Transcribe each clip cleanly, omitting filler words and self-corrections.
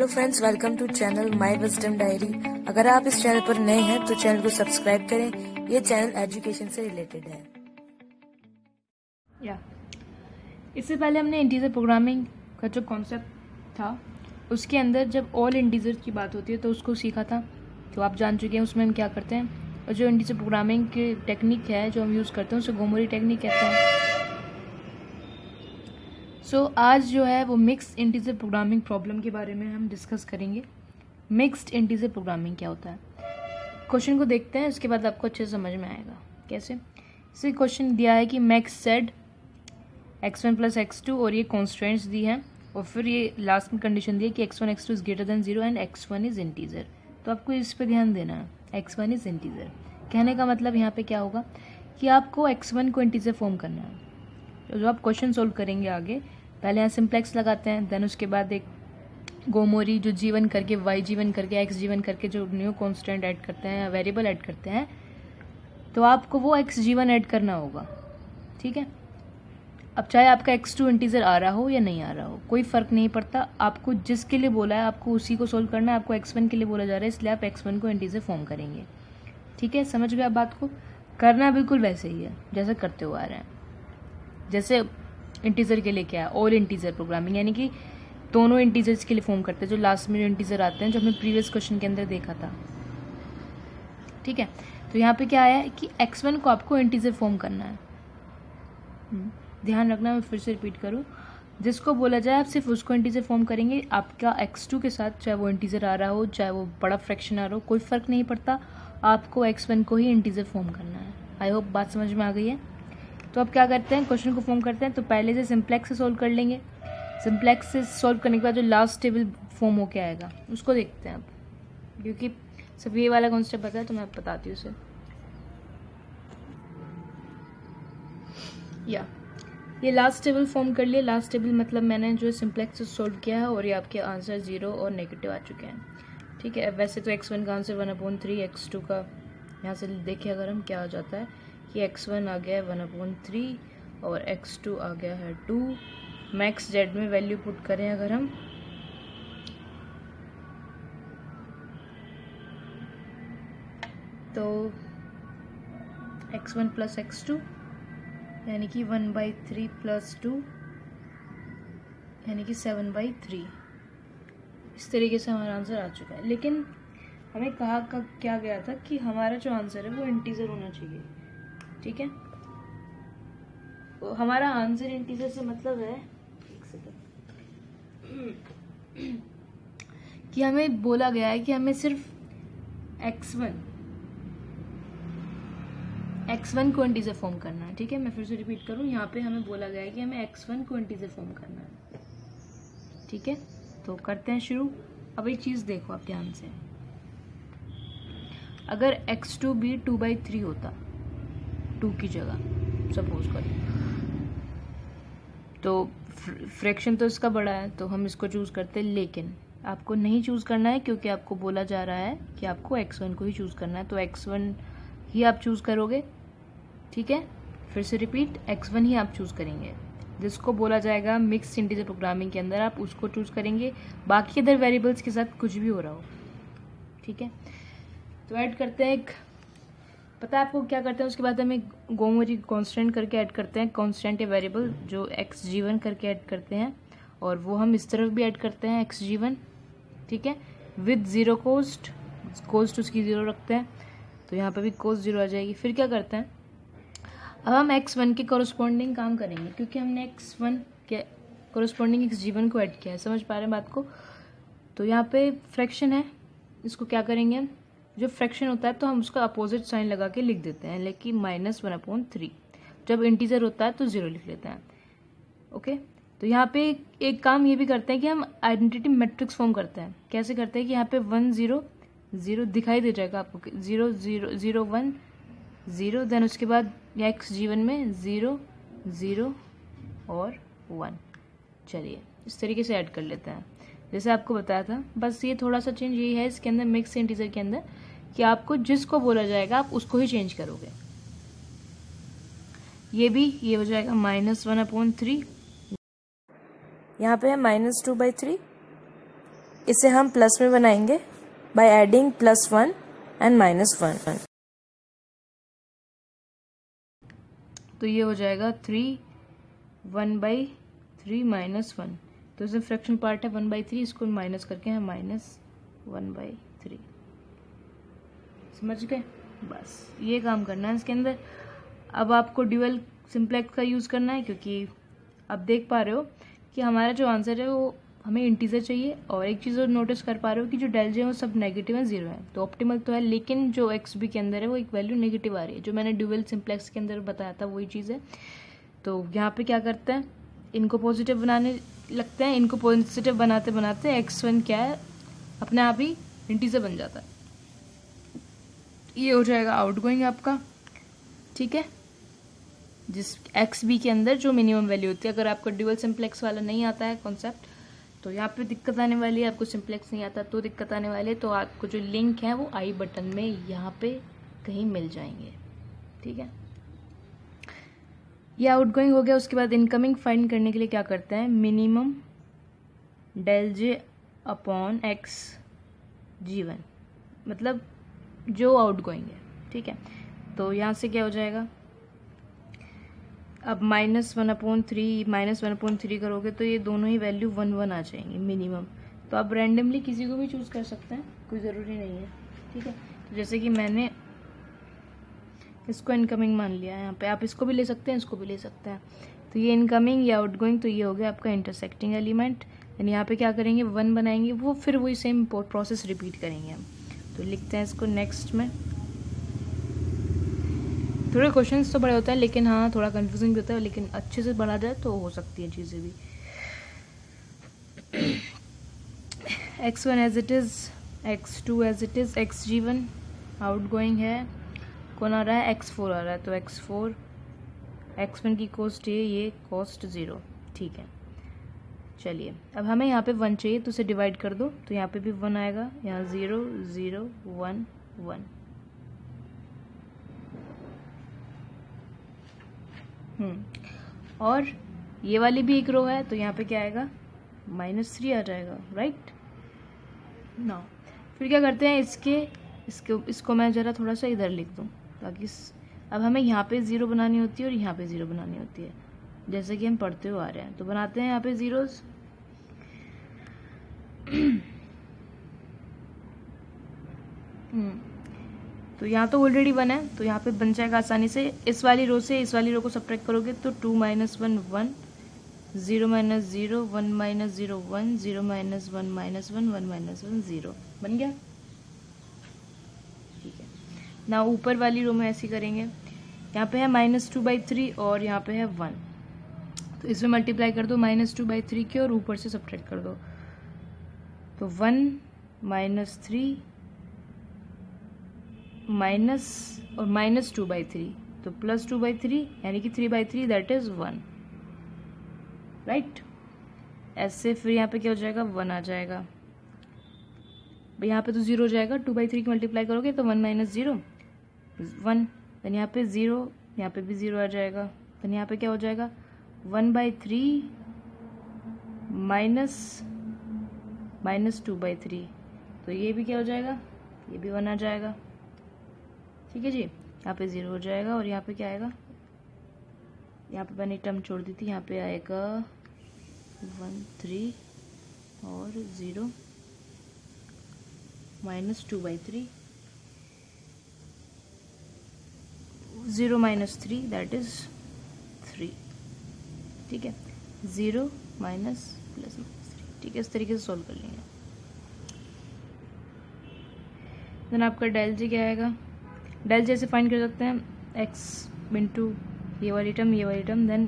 Hello friends, welcome to channel my wisdom diary. अगर आप इस चैनल पर नए हैं तो चैनल को सब्सक्राइब करें। ये चैनल एजुकेशन से रिलेटेड है। इससे पहले हमने इंटीजर प्रोग्रामिंग का जो कॉन्सेप्ट था उसके अंदर जब ऑल इंटीजर की बात होती है तो उसको सीखा था, तो आप जान चुके हैं उसमें हम क्या करते हैं। और जो इंटीजर प्रोग्रामिंग की टेक्निक है जो हम यूज़ करते हैं उसे गोमोरी टेक्निक कहते हैं। आज जो है वो मिक्स्ड इंटीजर प्रोग्रामिंग प्रॉब्लम के बारे में हम डिस्कस करेंगे। मिक्स्ड इंटीजर प्रोग्रामिंग क्या होता है, क्वेश्चन को देखते हैं, उसके बाद आपको अच्छे से समझ में आएगा कैसे। इसे क्वेश्चन दिया है कि max said x1 plus x2 और ये कॉन्स्टेंट्स दी हैं, और फिर ये लास्ट में कंडीशन दी है कि x1 x2 is greater than 0 and x1 is integer. तो आपको इस पे ध्यान देना है, x1 इज इंटीजर कहने का मतलब यहाँ पे क्या होगा कि आपको x1 को इंटीजर फॉर्म करना है। तो जो आप क्वेश्चन सोल्व करेंगे आगे, पहले यहाँ सिंप्लेक्स लगाते हैं, देन उसके बाद एक गोमोरी जो g1 करके y1 करके x1 करके जो न्यू कॉन्स्टेंट ऐड करते हैं, वेरिएबल ऐड करते हैं, तो आपको वो x1 ऐड करना होगा। ठीक है, अब चाहे आपका x2 इंटीजर आ रहा हो या नहीं आ रहा हो, कोई फ़र्क नहीं पड़ता। आपको जिसके लिए बोला है आपको उसी को सोल्व करना है। आपको x1 के लिए बोला जा रहा है, इसलिए आप x1 को इंटीजर फॉर्म करेंगे। ठीक है, समझ गए आप बात को। करना बिल्कुल वैसे ही है जैसे करते हुए आ रहे हैं। जैसे इंटीजर के लिए क्या है, ऑल इंटीजर प्रोग्रामिंग, यानी कि दोनों इंटीजर्स के लिए फॉर्म करते हैं, जो लास्ट में जो इंटीजर आते हैं, जो हमने प्रीवियस क्वेश्चन के अंदर देखा था। ठीक है, तो यहाँ पे क्या आया है कि x1 को आपको इंटीजर फॉर्म करना है। ध्यान रखना, मैं फिर से रिपीट करूँ, जिसको बोला जाए आप सिर्फ उसको इंटीजर फॉर्म करेंगे। आपका x2 के साथ चाहे वो इंटीजर आ रहा हो, चाहे वो बड़ा फ्रैक्शन आ रहा हो, कोई फ़र्क नहीं पड़ता, आपको x1 को ही इंटीजर फॉर्म करना है। आई होप बात समझ में आ गई है। तो अब क्या करते हैं, क्वेश्चन को फॉर्म करते हैं। तो पहले से सिंप्लेक्स से सोल्व कर लेंगे। सिंप्लेक्स से सोल्व करने के बाद जो लास्ट टेबल फॉर्म होके आएगा उसको देखते हैं अब, क्योंकि सब ये वाला कॉन्सेप्ट पता है तो मैं बताती हूँ उसे। ये लास्ट टेबल फॉर्म कर लिया। लास्ट टेबल मतलब मैंने जो सिंप्लेक्स से सोल्व किया है, और ये आपके आंसर 0 और नेगेटिव आ चुके हैं। ठीक है, वैसे तो x1 का आंसर 1/3, x2 का यहाँ से देखिए अगर हम क्या हो जाता है कि x1 आ गया है 1/3 और x2 आ गया है 2। मैक्स जेड में वैल्यू पुट करें अगर हम, तो x1 प्लस x2 यानी कि 1/3 प्लस 2 यानी कि 7/3। इस तरीके से हमारा आंसर आ चुका है। लेकिन हमें कहा क्या गया था कि हमारा जो आंसर है वो इंटीजर होना चाहिए। ठीक है, तो हमारा आंसर इंटीजर से मतलब है, एक सेकंड, कि हमें बोला गया है कि हमें सिर्फ x1 को इंटीजर फॉर्म करना है। ठीक है, मैं फिर से रिपीट करूं, यहाँ पे हमें बोला गया है कि हमें x1 को इंटीजर फॉर्म करना है। ठीक है, तो करते हैं शुरू। अब एक चीज़ देखो आप ध्यान से, अगर x2 भी 2/3 होता, 2 की जगह सपोज करें, तो फ्रैक्शन तो इसका बड़ा है तो हम इसको चूज़ करते हैं। लेकिन आपको नहीं चूज़ करना है, क्योंकि आपको बोला जा रहा है कि आपको x1 को ही चूज़ करना है, तो x1 ही आप चूज़ करोगे। ठीक है, फिर से रिपीट, x1 ही आप चूज़ करेंगे। जिसको बोला जाएगा मिक्स्ड इंटीजर प्रोग्रामिंग के अंदर, आप उसको चूज़ करेंगे, बाकी अदर वेरिएबल्स के साथ कुछ भी हो रहा हो। ठीक है, तो ऐड करते हैं एक, पता है आपको क्या करते हैं, उसके बाद हमें गोमोरी कांस्टेंट करके ऐड करते हैं, कांस्टेंट या वेरिएबल जो xg1 करके ऐड करते हैं, और वो हम इस तरफ भी ऐड करते हैं xg1। ठीक है, विद ज़ीरो कोस्ट उसकी 0 रखते हैं, तो यहाँ पे भी कोस्ट 0 आ जाएगी। फिर क्या करते हैं, अब हम x1 के कोरस्पॉन्डिंग काम करेंगे, क्योंकि हमने x1 के कोरस्पॉन्डिंग xg1 को ऐड किया है। समझ पा रहे हैं बात को। तो यहाँ पे फ्रैक्शन है, इसको क्या करेंगे हम, जो फ्रैक्शन होता है तो हम उसका अपोजिट साइन लगा के लिख देते हैं, लेकिन -1/3। जब इंटीजर होता है तो 0 लिख लेते हैं। ओके, तो यहाँ पे एक काम ये भी करते हैं कि हम आइडेंटिटी मैट्रिक्स फॉर्म करते हैं। कैसे करते हैं कि यहाँ पे 1 0 0 दिखाई दे जाएगा आपको, 0 0 0 1 0, देन उसके बाद xg1 में 0 0 और 1। चलिए इस तरीके से ऐड कर लेते हैं जैसे आपको बताया था। बस ये थोड़ा सा चेंज ये है इसके अंदर, मिक्स इंटीजर के अंदर, कि आपको जिसको बोला जाएगा आप उसको ही चेंज करोगे। ये हो जाएगा -1/3, यहाँ पे है -2/3, इसे हम प्लस में बनाएंगे बाय एडिंग +1 एंड -1। तो ये हो जाएगा 3 1/3 -1। तो इसमें फ्रैक्शन पार्ट है 1/3, इसको माइनस करके है -1/3। समझ गए? बस ये काम करना है इसके अंदर। अब आपको ड्यूअल सिंप्लेक्स का यूज़ करना है, क्योंकि आप देख पा रहे हो कि हमारा जो आंसर है वो हमें इंटीजर चाहिए। और एक चीज़ और नोटिस कर पा रहे हो कि जो डेल जे है वो सब नेगेटिव है, 0 है, तो ऑप्टिमल तो है, लेकिन जो एक्स बी के अंदर है वो एक वैल्यू नेगेटिव आ रही है। जो मैंने ड्यूअल सिंप्लेक्स के अंदर बताया था वही चीज़ है। तो यहाँ पे क्या करते हैं, इनको पॉजिटिव बनाने लगते हैं। इनको पॉजिटिव बनाते बनाते x1 क्या है, अपने आप ही इंटीजर बन जाता है। ये हो जाएगा आउटगोइंग आपका, ठीक है, जिस एक्स बी के अंदर जो मिनिमम वैल्यू होती है। अगर आपको ड्यूअल सिंप्लेक्स वाला नहीं आता है कॉन्सेप्ट, तो यहाँ पे दिक्कत आने वाली है। आपको सिंप्लेक्स नहीं आता तो दिक्कत आने वाली है। तो आपको जो लिंक है वो आई बटन में यहाँ पे कहीं मिल जाएंगे, ठीक है। ये आउटगोइंग हो गया। उसके बाद इनकमिंग फाइंड करने के लिए क्या करते हैं, minimum del J upon X G1, मतलब जो आउटगोइंग है, ठीक है। तो यहाँ से क्या हो जाएगा, अब -1/3 करोगे तो ये दोनों ही वैल्यू 1 1 आ जाएंगी मिनिमम। तो आप रैंडमली किसी को भी चूज़ कर सकते हैं, कोई ज़रूरी नहीं है, ठीक है। तो जैसे कि मैंने इसको इनकमिंग मान लिया है यहाँ पे, आप इसको भी ले सकते हैं, इसको भी ले सकते हैं। तो ये इनकमिंग, ये आउटगोइंग, तो ये हो गया आपका इंटरसेक्टिंग एलिमेंट। यानी यहाँ पे क्या करेंगे, 1 बनाएंगे, वो फिर वही सेम प्रोसेस रिपीट करेंगे हम। तो लिखते हैं इसको नेक्स्ट में। थोड़े क्वेश्चंस तो बड़े होते हैं, लेकिन हाँ थोड़ा कंफ्यूजिंग भी होता है, लेकिन अच्छे से पढ़ा जाए तो हो सकती हैं चीज़ें भी। x1 as it is, x2 as it is, xG1 outgoing है, कौन आ रहा है, x4 आ रहा है। तो x4, x1 की कॉस्ट ये कॉस्ट 0, ठीक है। चलिए अब हमें यहाँ पे 1 चाहिए, तो उसे डिवाइड कर दो, तो यहाँ पे भी 1 आएगा, यहाँ 0 0 1 1। और ये वाली भी एक रो है, तो यहाँ पे क्या आएगा, -3 आ जाएगा, राइट ना। फिर क्या करते हैं, इसको मैं ज़रा थोड़ा सा इधर लिख दूँ, ताकि अब हमें यहाँ पे 0 बनानी होती है और यहाँ पे 0 बनानी होती है, जैसे कि हम पढ़ते हुए आ रहे हैं। तो बनाते हैं यहाँ पे ज़ीरोज़। तो यहाँ तो ऑलरेडी 1 है, तो यहाँ पे बन जाएगा आसानी से। इस वाली रो से इस वाली रो को सब्ट्रैक्ट करोगे तो 2 - 1 1, 0 - 0 1 - 0 1, 0 - 1 1 1 1 0 बन गया, ठीक है ना। ऊपर वाली रो में ऐसे करेंगे, यहाँ पे है -2/3 और यहाँ पे है 1, तो इसमें मल्टीप्लाई कर दो -2/3 के और ऊपर से सब्ट्रैक्ट कर दो। तो 1 -3 माइनस और -2/3, तो +2/3 यानी कि 3/3, दैट इज 1, राइट। ऐसे फिर यहाँ पे क्या हो जाएगा, 1 आ जाएगा। यहाँ पे तो 0 हो जाएगा, 2/3 की मल्टीप्लाई करोगे तो 1 - 0 1, देन यहाँ पे 0, यहाँ पे भी 0 आ जाएगा। देन यहाँ पे क्या हो जाएगा, 1/3 -2/3, तो ये भी क्या हो जाएगा, ये भी 1 आ जाएगा, ठीक है जी। यहाँ पे 0 हो जाएगा और यहाँ पे क्या आएगा, यहाँ पे मैंने टर्म छोड़ दी थी, यहाँ पे आएगा 1 3 और 0 -2/3, 0 - 3 दैट इज 3, ठीक है। 0 -+-3, ठीक है। इस तरीके से सॉल्व कर लेंगे। देन आपका डेल जी क्या आएगा, डेल जैसे फाइंड कर सकते हैं, x इंटू ये वाली टर्म देन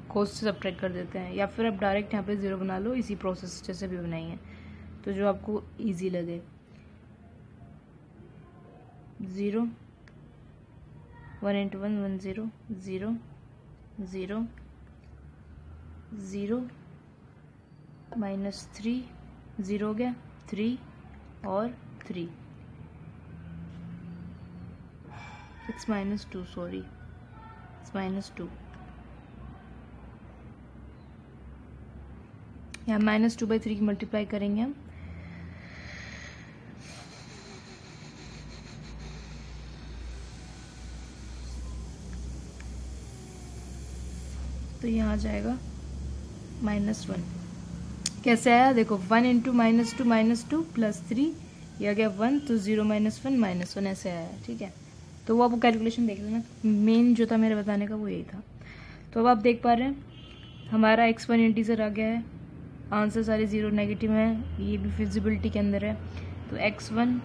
कोस से सब्ट्रैक्ट कर देते हैं, या फिर आप डायरेक्ट यहाँ पे 0 बना लो, इसी प्रोसेस जैसे भी बनाई है, तो जो आपको इजी लगे। 0 1 × 1 1 0 0 0 0 -3 0 हो गया, 3 और 3, it's -2, sorry, it's -2। यहाँ -2/3 की मल्टीप्लाई करेंगे हम, तो यहाँ आ जाएगा -1। कैसे आया देखो, 1 × -2 + 3 ये आ गया 1, तो 0 - 1 -1 ऐसे आया। ठीक है, तो वो आप कैलकुलेशन देख लेना। मेन जो था मेरे बताने का वो यही था। तो अब आप देख पा रहे हैं हमारा x1 इंटीजर आ गया है, आंसर सारे 0 नेगेटिव हैं, ये भी फिजिबिलिटी के अंदर है। तो x1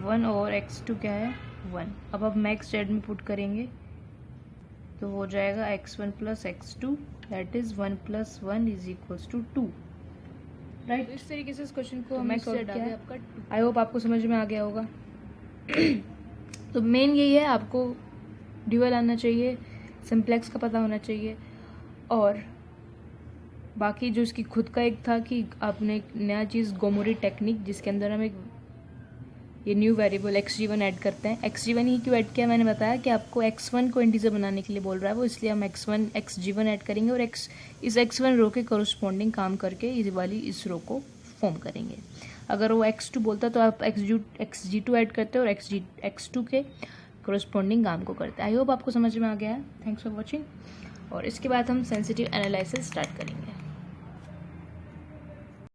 1 और x2 क्या है 1। अब आप मैक्स जेड में पुट करेंगे तो हो जाएगा x1 + x2 that is 1 + 1 = 2। Right, इस तरीके से इस क्वेश्चन को हमने सॉल्व किया है। आई होप आपको समझ में आ गया होगा। तो मेन यही है, आपको ड्यूअल आना चाहिए, सिंप्लेक्स का पता होना चाहिए, और बाकी जो इसकी खुद का एक था कि आपने एक नया चीज़ गोमोरी टेक्निक, जिसके अंदर हम एक ये न्यू वेरिएबल xg1 ऐड करते हैं। xg1 ही क्यों ऐड किया मैंने बताया कि आपको x1 को इंटीजर बनाने के लिए बोल रहा है वो, इसलिए हम xg1 ऐड करेंगे और इस x1 रो के कोरस्पॉन्डिंग काम करके इस रो को फॉर्म करेंगे। अगर वो x2 बोलता तो आप xg2 ऐड करते हैं और x2 के कोरस्पॉन्डिंग काम को करते हैं। आई होप आपको समझ में आ गया है। Thanks for watching. और इसके बाद हम सेंसिटिव एनालिसिस स्टार्ट करेंगे।